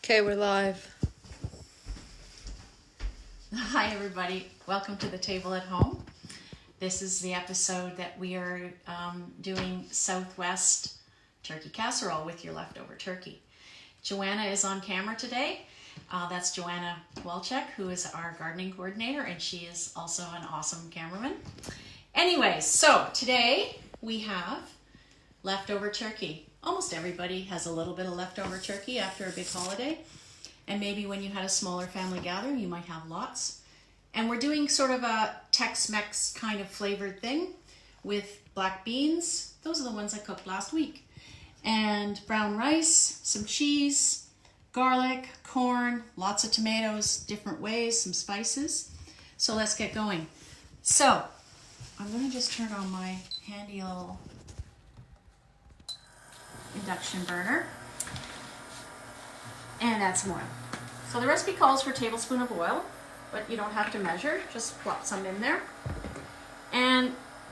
Okay, we're live. Hi everybody, welcome to the table at home. This is the episode that we are doing Southwest turkey casserole with your leftover turkey. Joanna is on camera today. That's Joanna Welchek, who is our gardening coordinator, and she is also an awesome cameraman. Anyways, so today we have leftover turkey. Almost everybody has a little bit of leftover turkey after a big holiday. And maybe when you had a smaller family gathering, you might have lots. And we're doing sort of a Tex-Mex kind of flavored thing with black beans. Those are the ones I cooked last week. And brown rice, some cheese, garlic, corn, lots of tomatoes, different ways, some spices. So let's get going. So I'm going to just turn on my handy little induction burner and add some oil. So the recipe calls for a tablespoon of oil, but you don't have to measure, just plop some in there. And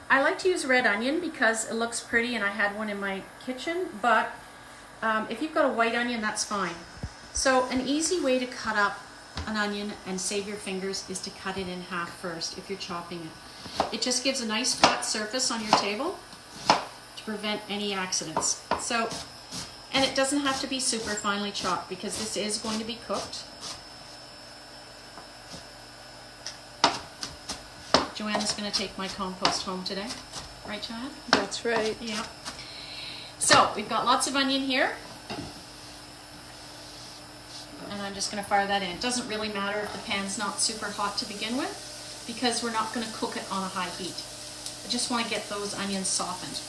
I like to use red onion because it looks pretty, and I had one in my kitchen, but if you've got a white onion, that's fine. So an easy way to cut up an onion and save your fingers is to cut it in half first if you're chopping it. It just gives a nice flat surface on your table to prevent any accidents. So, and it doesn't have to be super finely chopped because this is going to be cooked. Joanna's going to take my compost home today. Right, Joanna? That's right. Yeah. So, we've got lots of onion here. And I'm just going to fire that in. It doesn't really matter if the pan's not super hot to begin with because we're not going to cook it on a high heat. I just want to get those onions softened.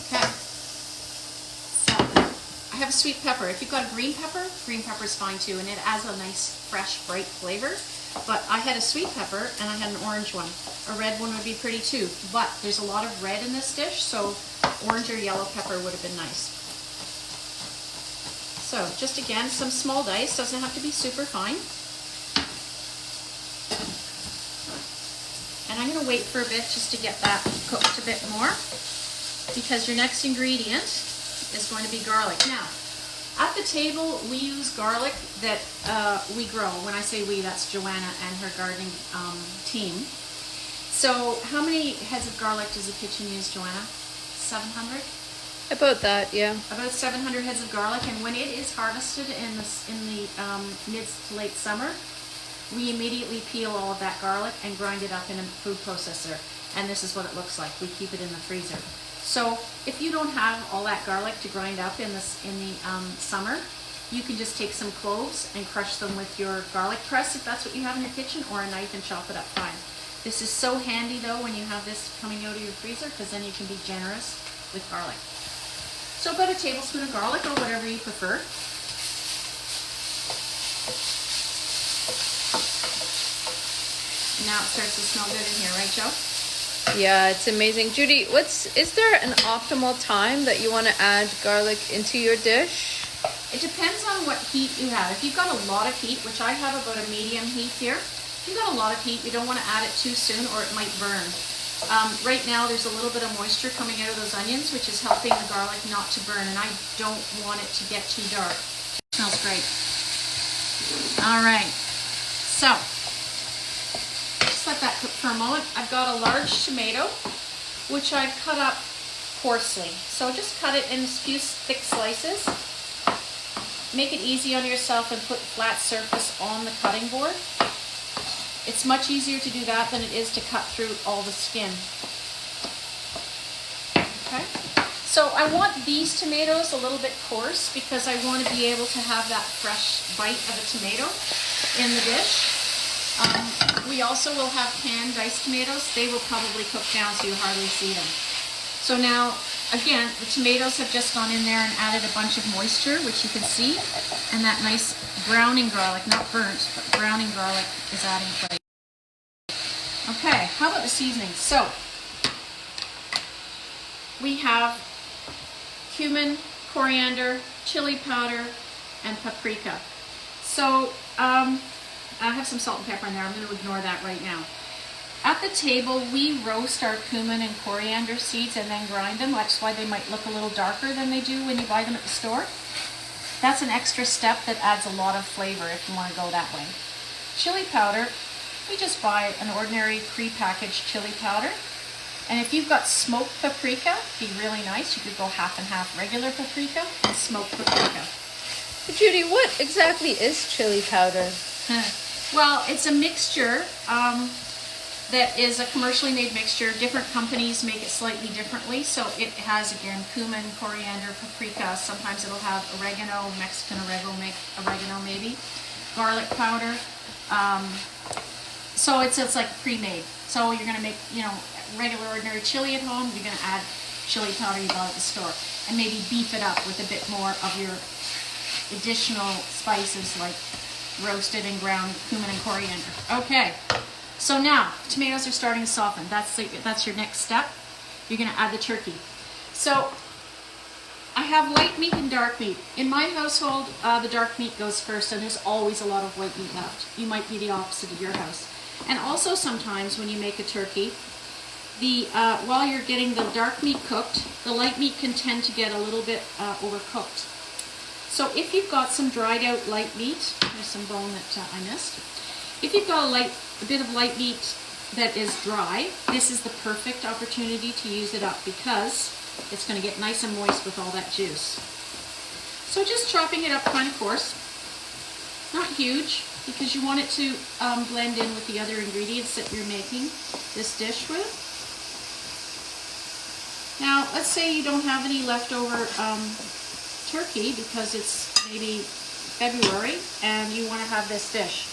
Okay. So, I have a sweet pepper. If you've got a green pepper is fine too, and it adds a nice, fresh, bright flavor. But I had a sweet pepper and I had an orange one. A red one would be pretty too, but there's a lot of red in this dish, so orange or yellow pepper would have been nice. So, just again, some small dice, doesn't have to be super fine. And I'm going to wait for a bit just to get that cooked a bit more, because your next ingredient is going to be garlic. Now, at the table, we use garlic that we grow. When I say we, that's Joanna and her gardening team. So how many heads of garlic does the kitchen use, Joanna? 700? About that, yeah. About 700 heads of garlic, and when it is harvested in the mid to late summer, we immediately peel all of that garlic and grind it up in a food processor. And this is what it looks like. We keep it in the freezer. So if you don't have all that garlic to grind up in the summer, you can just take some cloves and crush them with your garlic press if that's what you have in your kitchen, or a knife, and chop it up fine. This is so handy though when you have this coming out of your freezer, because then you can be generous with garlic. So about a tablespoon of garlic, or whatever you prefer. Now it starts to smell good in here, right, Joe? Yeah, it's amazing. Judy, is there an optimal time that you want to add garlic into your dish? It depends on what heat you have. If you've got a lot of heat, which I have about a medium heat here, if you've got a lot of heat, you don't want to add it too soon or it might burn. Right now there's a little bit of moisture coming out of those onions, which is helping the garlic not to burn, and I don't want it to get too dark. It smells great. All right, so just let that cook for a moment. I've got a large tomato, which I've cut up coarsely. So just cut it in a few thick slices. Make it easy on yourself and put flat surface on the cutting board. It's much easier to do that than it is to cut through all the skin. Okay, so I want these tomatoes a little bit coarse because I want to be able to have that fresh bite of a tomato in the dish. We also will have canned diced tomatoes. They will probably cook down so you hardly see them. So now, again, the tomatoes have just gone in there and added a bunch of moisture, which you can see, and that nice browning garlic, not burnt, but browning garlic is adding flavor. Okay, how about the seasoning? So, we have cumin, coriander, chili powder, and paprika. So, I have some salt and pepper in there. I'm going to ignore that right now. at the table, we roast our cumin and coriander seeds and then grind them. That's why they might look a little darker than they do when you buy them at the store. That's an extra step that adds a lot of flavor if you want to go that way. Chili powder, we just buy an ordinary pre-packaged chili powder. And if you've got smoked paprika, it'd be really nice. You could go half and half regular paprika and smoked paprika. Judy, what exactly is chili powder? Well, it's a mixture that is a commercially made mixture. Different companies make it slightly differently. So it has, again, cumin, coriander, paprika. Sometimes it'll have oregano, Mexican oregano maybe, garlic powder. So it's like pre-made. So you're going to make, regular ordinary chili at home. You're going to add chili powder you bought at the store. And maybe beef it up with a bit more of your additional spices like roasted and ground cumin and coriander. Okay. So now, tomatoes are starting to soften. That's your next step. You're going to add the turkey. So, I have light meat and dark meat. In my household, the dark meat goes first, and there's always a lot of white meat left. You might be the opposite of your house. And also sometimes when you make a turkey, while you're getting the dark meat cooked, the light meat can tend to get a little bit overcooked. So if you've got some dried out light meat, there's some bone that I missed. If you've got a bit of light meat that is dry, this is the perfect opportunity to use it up because it's going to get nice and moist with all that juice. So just chopping it up kind of coarse, not huge, because you want it to blend in with the other ingredients that you're making this dish with. Now, let's say you don't have any leftover turkey because it's maybe February and you want to have this dish.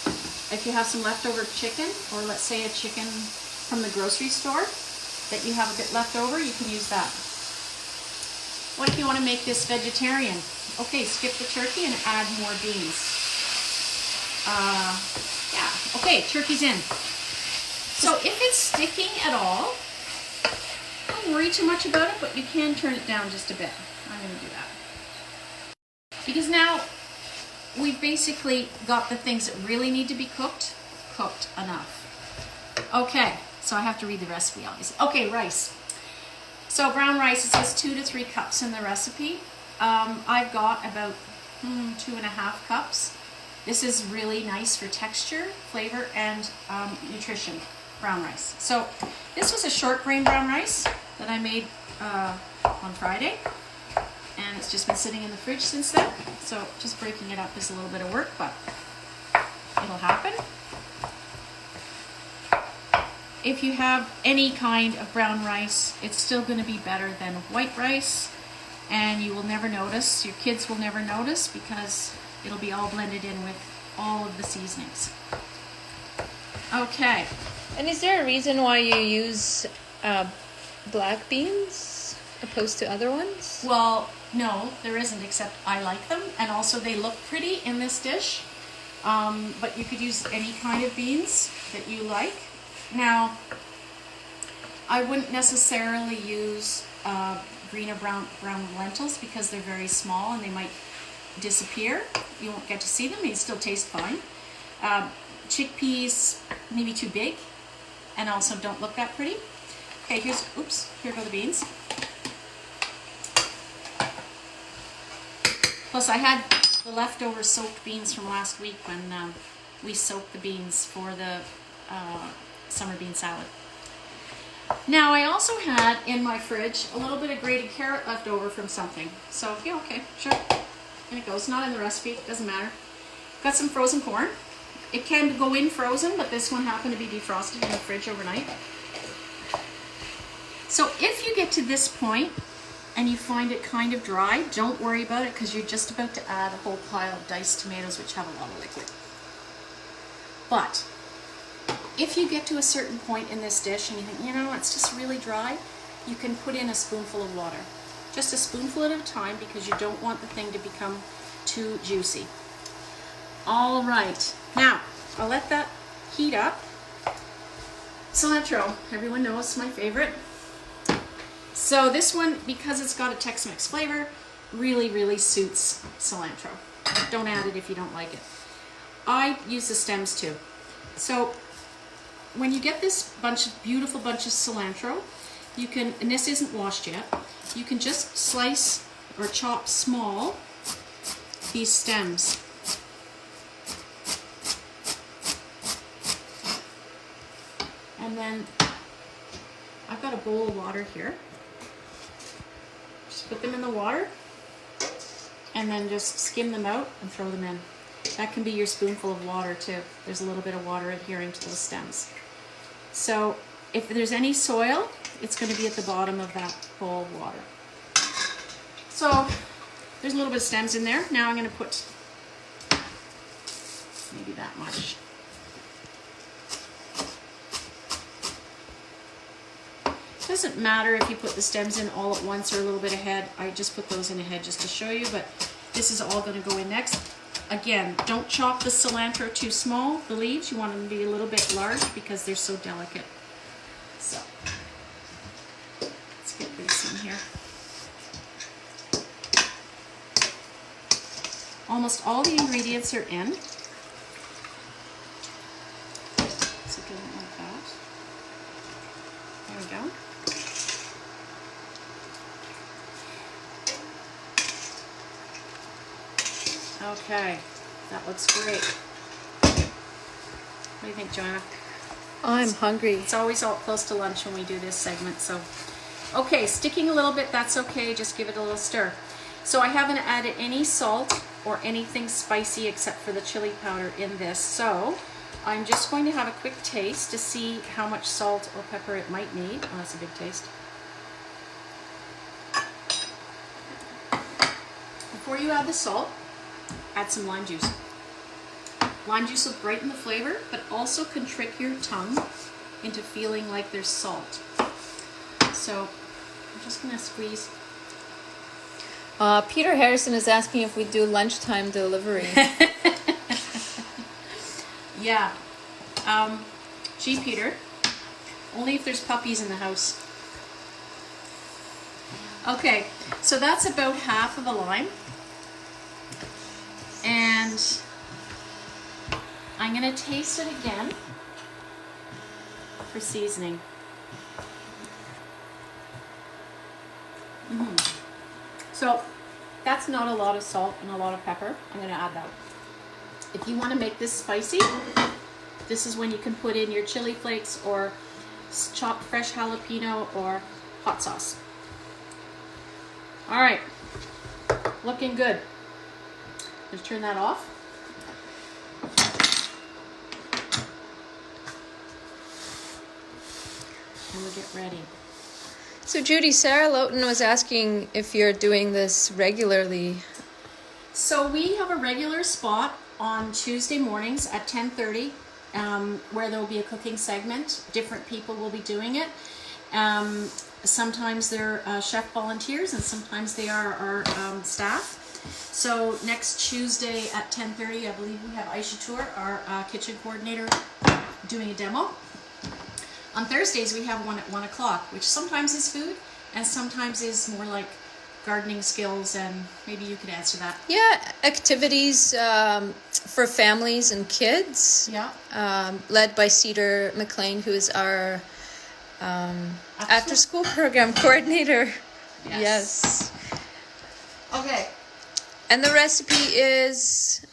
If you have some leftover chicken, or let's say a chicken from the grocery store that you have a bit left over, you can use that. What if you want to make this vegetarian? Okay, skip the turkey and add more beans. Okay, turkey's in. So if it's sticking at all, don't worry too much about it, but you can turn it down just a bit. I'm going to do that. Because now we've basically got the things that really need to be cooked enough. Okay, so I have to read the recipe, obviously. Okay, rice. So brown rice, it says 2 to 3 cups in the recipe. I've got about 2.5 cups. This is really nice for texture, flavor, and nutrition, brown rice. So this was a short grain brown rice that I made on Friday. And it's just been sitting in the fridge since then. So just breaking it up is a little bit of work, but it'll happen. If you have any kind of brown rice, it's still going to be better than white rice. And you will never notice, your kids will never notice, because it'll be all blended in with all of the seasonings. Okay. And is there a reason why you use black beans opposed to other ones? Well, no, there isn't, except I like them, and also they look pretty in this dish. But you could use any kind of beans that you like. Now, I wouldn't necessarily use green or brown lentils because they're very small and they might disappear. You won't get to see them, they still taste fine. Chickpeas, maybe too big, and also don't look that pretty. Okay, here go the beans. Plus I had the leftover soaked beans from last week when we soaked the beans for the summer bean salad. Now I also had in my fridge a little bit of grated carrot left over from something. So yeah, okay, sure. And it goes, not in the recipe, doesn't matter. Got some frozen corn. It can go in frozen, but this one happened to be defrosted in the fridge overnight. So if you get to this point and you find it kind of dry, don't worry about it because you're just about to add a whole pile of diced tomatoes which have a lot of liquid. But if you get to a certain point in this dish and you think, it's just really dry, you can put in a spoonful of water. Just a spoonful at a time because you don't want the thing to become too juicy. All right, now I'll let that heat up. Cilantro, everyone knows my favorite. So this one, because it's got a Tex-Mex flavor, really suits cilantro. Don't add it if you don't like it. I use the stems too. So when you get this beautiful bunch of cilantro, you can, and this isn't washed yet, you can just slice or chop small these stems. And then I've got a bowl of water here. Just put them in the water and then just skim them out and throw them in. That can be your spoonful of water too. There's a little bit of water adhering to those stems. So if there's any soil, it's going to be at the bottom of that bowl of water. So there's a little bit of stems in there. Now I'm going to put maybe that much. It doesn't matter if you put the stems in all at once or a little bit ahead. I just put those in ahead just to show you, but this is all going to go in next. Again, don't chop the cilantro too small, the leaves. You want them to be a little bit large because they're so delicate. So, let's get this in here. Almost all the ingredients are in. So get it like that. There we go. Okay, that looks great. What do you think, Joanna? I'm hungry. It's always all close to lunch when we do this segment, so. Okay, sticking a little bit, that's okay, just give it a little stir. So I haven't added any salt or anything spicy except for the chili powder in this, so I'm just going to have a quick taste to see how much salt or pepper it might need. Oh, that's a big taste. Before you add the salt, add some lime juice. Lime juice will brighten the flavor, but also can trick your tongue into feeling like there's salt. So I'm just gonna squeeze. Peter Harrison is asking if we do lunchtime delivery. Yeah. Gee, Peter, only if there's puppies in the house. Okay, so that's about half of a lime. And I'm going to taste it again for seasoning. So that's not a lot of salt and a lot of pepper. I'm going to add that. If you want to make this spicy, this is when you can put in your chili flakes or chopped fresh jalapeno or hot sauce. All right, looking good. Let's turn that off. And we'll get ready. So Judy, Sarah Lowton was asking if you're doing this regularly. So we have a regular spot on Tuesday mornings at 10:30 where there will be a cooking segment. Different people will be doing it. Sometimes they're chef volunteers and sometimes they are our staff. So next Tuesday at 10:30, I believe we have Aisha Tour, our kitchen coordinator, doing a demo. On Thursdays we have one at 1 o'clock, which sometimes is food and sometimes is more like gardening skills, and maybe you could answer that. Yeah, activities for families and kids. Yeah. Led by Cedar McLean, who is our after school program coordinator. Yes. Okay. And the recipe is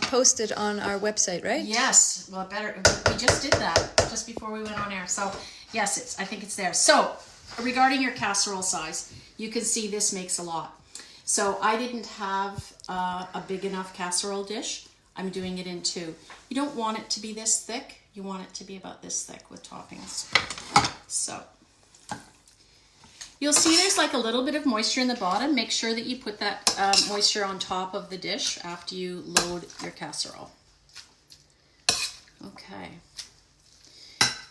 posted on our website, right? Yes. Well, we just did that just before we went on air. So yes, I think it's there. So regarding your casserole size, you can see this makes a lot. So I didn't have a big enough casserole dish. I'm doing it in two. You don't want it to be this thick. You want it to be about this thick with toppings. So you'll see there's like a little bit of moisture in the bottom. Make sure that you put that moisture on top of the dish after you load your casserole. Okay.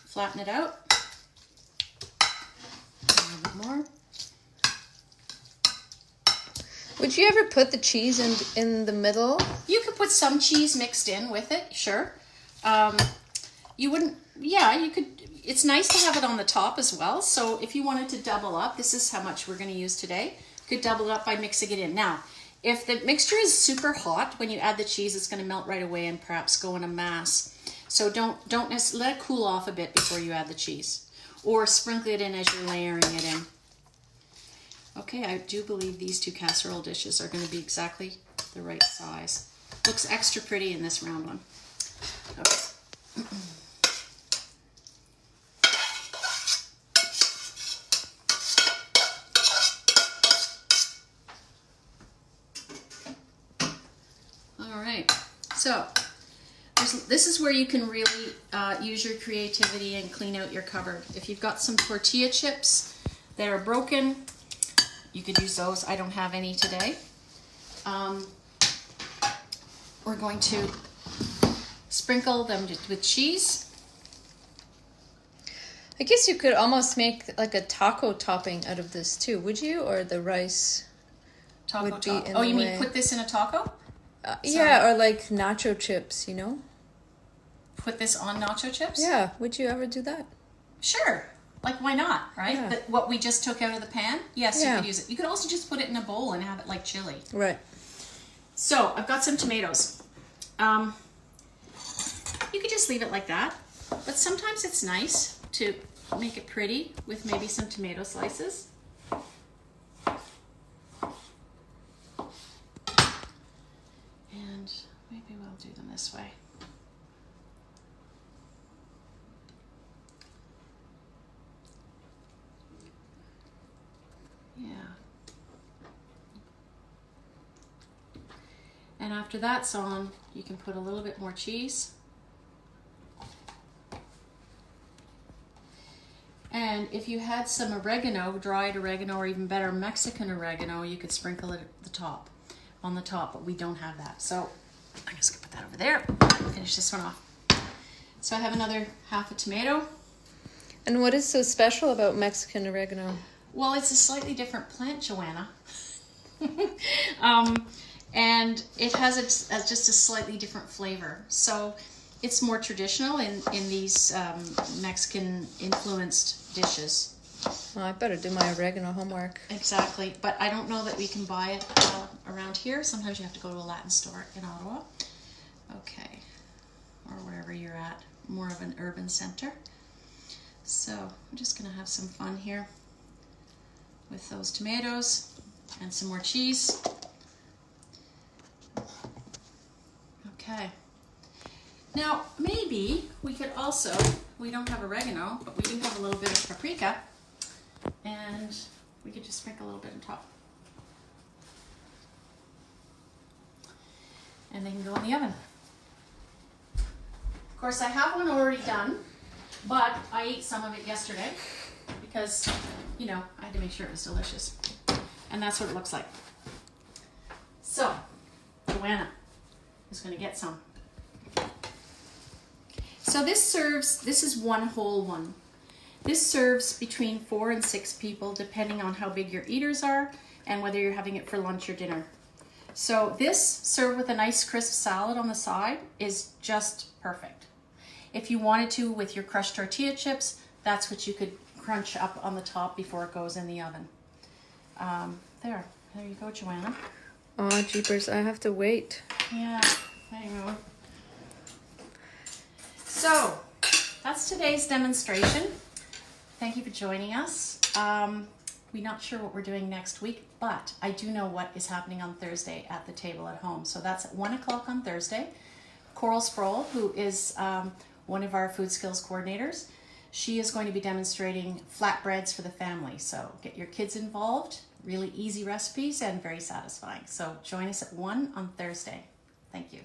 Flatten it out. A little bit more. Would you ever put the cheese in the middle? You could put some cheese mixed in with it, sure. You wouldn't, yeah, you could. It's nice to have it on the top as well. So if you wanted to double up, this is how much we're going to use today. You could double it up by mixing it in. Now, if the mixture is super hot, when you add the cheese, it's going to melt right away and perhaps go in a mass. So don't let it cool off a bit before you add the cheese, or sprinkle it in as you're layering it in. Okay, I do believe these 2 casserole dishes are going to be exactly the right size. Looks extra pretty in this round one. Okay. All right, so this is where you can really use your creativity and clean out your cupboard. If you've got some tortilla chips that are broken, you could use those. I don't have any today. We're going to sprinkle them with cheese. I guess you could almost make like a taco topping out of this too, would you? Or the rice would be in Oh, the you way. mean put this in a taco? Yeah, or like nacho chips, you know? Put this on nacho chips? Yeah, would you ever do that? Sure. Like, why not, right? Yeah. But what we just took out of the pan, yes, Yeah. you could use it. You could also just put it in a bowl and have it like chili. Right. So, I've got some tomatoes. You could just leave it like that. But sometimes it's nice to make it pretty with maybe some tomato slices. And maybe we'll do them this way. Yeah. And after that's on, you can put a little bit more cheese. And if you had some oregano, dried oregano, or even better, Mexican oregano, you could sprinkle it at the top, on the top, but we don't have that. So I'm just gonna put that over there, finish this one off. So I have another half a tomato. And what is so special about Mexican oregano? Well, it's a slightly different plant, Joanna. And it has just a slightly different flavor. So it's more traditional in these Mexican influenced dishes. Well, I better do my oregano homework. Exactly, but I don't know that we can buy it around here. Sometimes you have to go to a Latin store in Ottawa. Okay, or wherever you're at, more of an urban center. So I'm just gonna have some fun here with those tomatoes and some more cheese. Okay. Now, maybe we could also, we don't have oregano, but we do have a little bit of paprika, and we could just sprinkle a little bit on top. And they can go in the oven. Of course, I have one already done, but I ate some of it yesterday because, you know, I had to make sure it was delicious. And that's what it looks like. So, Joanna is going to get some. So this is one whole one. This serves between 4 and 6 people, depending on how big your eaters are and whether you're having it for lunch or dinner. So this, served with a nice crisp salad on the side, is just perfect. If you wanted to, with your crushed tortilla chips, that's what you could crunch up on the top before it goes in the oven. There you go, Joanna. Oh, jeepers, I have to wait. Yeah, hang on. So, that's today's demonstration. Thank you for joining us. We're not sure what we're doing next week, but I do know what is happening on Thursday at the table at home. So that's at 1 o'clock on Thursday. Coral Sproul, who is one of our food skills coordinators, she is going to be demonstrating flatbreads for the family. So get your kids involved, really easy recipes and very satisfying. So join us at 1 on Thursday. Thank you.